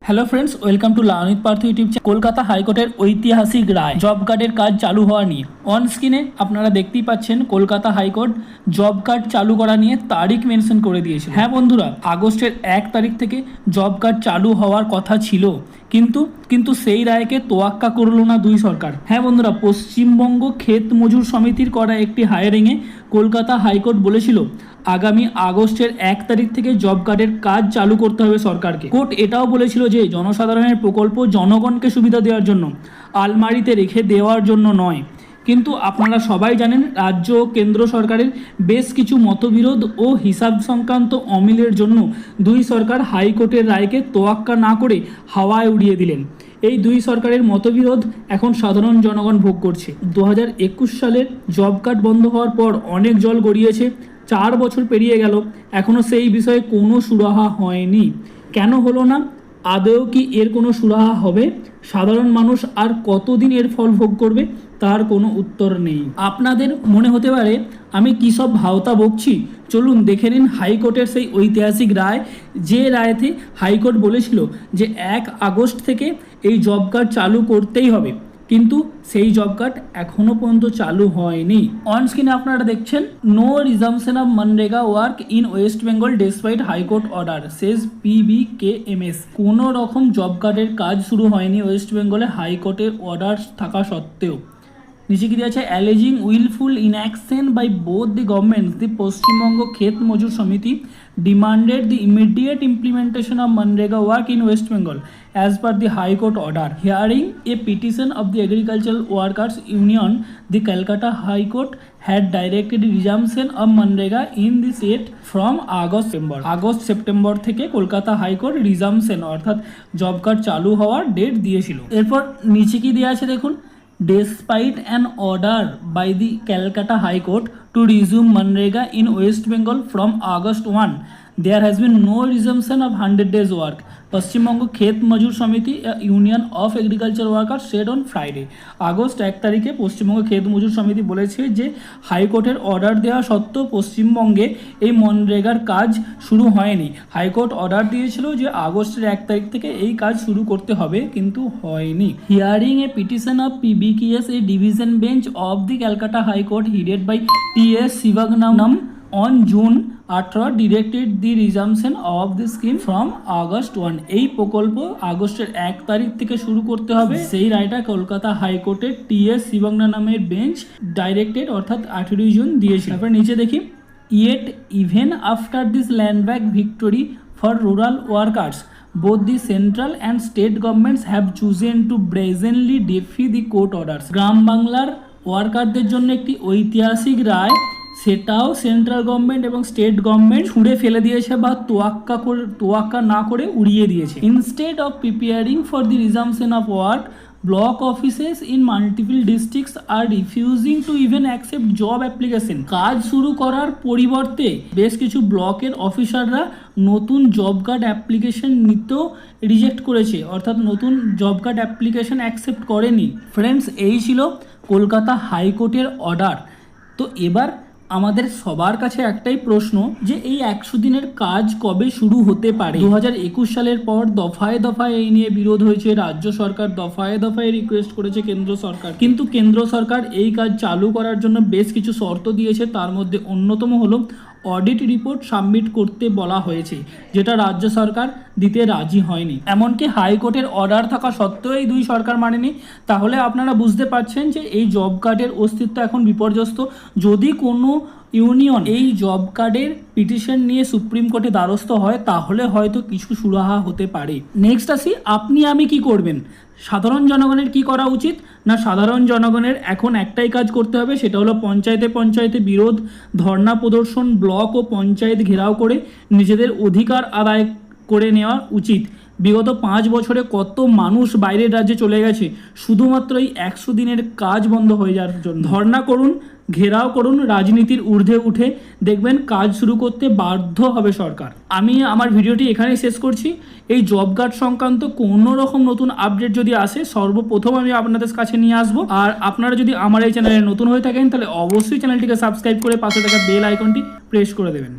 Hello friends, welcome to learning Partha YouTube channel. Kolkata হাইকোর্টের ঐতিহাসিক রায় job কার্ডের কাজ চালু হওয়া নিয়ে অন স্ক্রিনে আপনারা দেখতেই পাচ্ছেন কলকাতা হাইকোর্ট জব কার্ড চালু করা নিয়ে তারিখ মেনশন করে দিয়েছে। হ্যাঁ বন্ধুরা, আগস্টের 1 তারিখ থেকে জব কার্ড চালু হওয়ার কথা ছিল, কিন্তু সেই রায়কে তোয়াক্কা করলো না দুই সরকার। হ্যাঁ বন্ধুরা, পশ্চিমবঙ্গ ক্ষেত মজুর সমিতির করা একটি হায়ারিংয়ে কলকাতা হাইকোর্ট বলেছিল আগামী আগস্টের 1 তারিখ থেকে জব কার্ডের কাজ চালু করতে হবে সরকারকে। কোর্ট এটাও বলেছিল যে জনসাধারণের প্রকল্প জনগণকে সুবিধা দেওয়ার জন্য, আলমারিতে রেখে দেওয়ার জন্য নয়। কিন্তু আপনারা সবাই জানেন রাজ্য ও কেন্দ্র সরকারের বেশ কিছু মতবিরোধ ও হিসাব সংক্রান্ত অমিলের জন্য দুই সরকার হাইকোর্টের রায়কে তোয়াক্কা না করে হাওয়ায় উড়িয়ে দিলেন। এই দুই সরকারের মতবিরোধ এখন সাধারণ জনগণ ভোগ করছে। 2021 সালের জব কার্ড বন্ধ হওয়ার পর অনেক জল গড়িয়েছে, 4 বছর পেরিয়ে গেল, এখনও সেই বিষয়ে কোনো সুরাহা হয়নি। কেন হলো না? আদৌ কি এর কোনো সুরাহা হবে? সাধারণ মানুষ আর কতদিন এর ফল ভোগ করবে? তার কোনো উত্তর নেই। আপনাদের মনে হতে পারে আমি কী সব ভাওতা বকছি। চলুন দেখে নিন হাইকোর্টের সেই ঐতিহাসিক রায়, যে রায়তে হাইকোর্ট বলেছিল যে 1 আগস্ট থেকে এই জব কার্ড চালু করতেই হবে, কিন্তু সেই জব কার্ড এখনও পর্যন্ত চালু হয়নি। অন স্ক্রিনে আপনারা দেখছেন no resumption of MNREGA work in West Bengal despite high court order, says PBKMS। কোনো রকম জব কার্ডের কাজ শুরু হয়নি ওয়েস্ট বেঙ্গলে হাইকোর্টের অর্ডার থাকা সত্ত্বেও। নিচে কি আছে? Alleging wilful inaction by both the governments, the Paschimbanga Khet মজুর সমিতি demanded the immediate implementation of Manrega work in West Bengal as per the High Court order. Hearing a petition of the Agricultural Workers Union, the Calcutta High Court had directed resumption of Manrega in the state from August September থেকে Kolkata high court রিজামশন অর্থাৎ job card চালু হওয়ার date দিয়েছিল। এরপর নিচে কি দেওয়া আছে দেখুন, despite an order by the Calcutta High Court to resume Manrega in West Bengal from August 1, there has been no resumption of 100 days work. Paschimbanga Khet মজুর Samiti union of agriculture worker said on Friday. August 1 তারিখে পশ্চিমবঙ্গ ক্ষেত মজুর সমিতি বলেছে যে হাইকোর্টের order দেওয়া সত্ত্বেও পশ্চিমবঙ্গে এই মনরেগার কাজ শুরু হয়নি। হাইকোর্ট অর্ডার দিয়েছিল যে আগস্টের 1 তারিখ থেকে এই কাজ শুরু করতে হবে, কিন্তু হয়নি। Hearing a petition of PBKS, a division bench of the Calcutta high court headed by TS Sivagnanam on June 18 directed the resumption of the scheme from August 1। এই প্রকল্প আগস্টের 1 তারিখ থেকে শুরু করতে হবে, সেই রায়টা কলকাতা হাইকোর্টের TS শিবাগনা নামের বেঞ্চ ডাইরেক্টেড অর্থাৎ 18 জুন দিয়েছিল। তারপর নিচে দেখি, yet even after this land back victory for rural workers, both the central and state governments have chosen to brazenly defy the court orders। গ্রাম বাংলার ওয়ার্কারদের জন্য একটি ঐতিহাসিক রায়, সেটাও সেন্ট্রাল গভর্নমেন্ট এবং স্টেট গভর্নমেন্ট ছুঁড়ে ফেলে দিয়েছে বা তোয়াক্কা না করে উড়িয়ে দিয়েছে। Instead of preparing for the resumption of work, block offices in multiple districts are refusing to even accept job application. কাজ শুরু করার পরিবর্তে বেশ কিছু ব্লকের অফিসাররা নতুন জব কার্ড অ্যাপ্লিকেশন নিতেও রিজেক্ট করেছে, অর্থাৎ নতুন জব কার্ড অ্যাপ্লিকেশন অ্যাকসেপ্ট করেনি। ফ্রেন্ডস, এই ছিল কলকাতা হাইকোর্টের অর্ডার। তো এবার আমাদের সবার কাছে একটাই প্রশ্ন যে এই 100 দিনের কাজ কবে শুরু হতে পারে? 2021 সালের পর দফায় দফায় এই নিয়ে বিরোধ হয়েছে, রাজ্য সরকার দফায় দফায় রিকোয়েস্ট করেছে কেন্দ্র সরকার, কিন্তু কেন্দ্র সরকার এই কাজ চালু করার জন্য বেশ কিছু শর্ত দিয়েছে। তার মধ্যে অন্যতম হলো অডিট রিপোর্ট সাবমিট করতে বলা হয়েছে, যেটা রাজ্য সরকার দিতে রাজি হয়নি। এমনকি হাইকোর্টের অর্ডার থাকা সত্ত্বেও এই দুই সরকার মানেনি। তাহলে আপনারা বুঝতে পারছেন যে এই জব কার্ডের অস্তিত্ব এখন বিপর্যস্ত। যদি কোনো ইউনিয়ন এই জব কার্ডের পিটিশন নিয়ে সুপ্রিম কোর্টে দ্বারস্থ হয়, তাহলে হয়তো কিছু সুরাহা হতে পারে। নেক্সট আসি, আপনি আমি কি করবেন? সাধারণ জনগণের কি করা উচিত? না, সাধারণ জনগণের এখন একটাই কাজ করতে হবে, সেটা হলো পঞ্চায়েতে বিরোধ, ধর্ণা প্রদর্শন, ব্লক ও পঞ্চায়েত ঘেরাও করে নিজেদের অধিকার আদায় করে নেওয়া উচিত। বিগত 5 বছরে কত মানুষ বাইরের রাজ্যে চলে গেছে শুধুমাত্র এই 100 দিনের কাজ বন্ধ হয়ে যাওয়ার জন্য। ধর্ণা করুন, ঘেরাও করুন, রাজনীতির ঊর্ধ্বে উঠে দেখবেন কাজ শুরু করতে বাধ্য হবে সরকার। আমি আমার ভিডিওটি এখানেই শেষ করছি। এই জব কার্ড সংক্রান্ত কোনো রকম নতুন আপডেট যদি আসে সর্বপ্রথম আমি আপনাদের কাছে নিয়ে আসবো। আর আপনারা যদি আমার এই চ্যানেলে নতুন হয়ে থাকেন তাহলে অবশ্যই চ্যানেলটিকে সাবস্ক্রাইব করে পাশে থাকা বেল আইকনটি প্রেস করে দেবেন।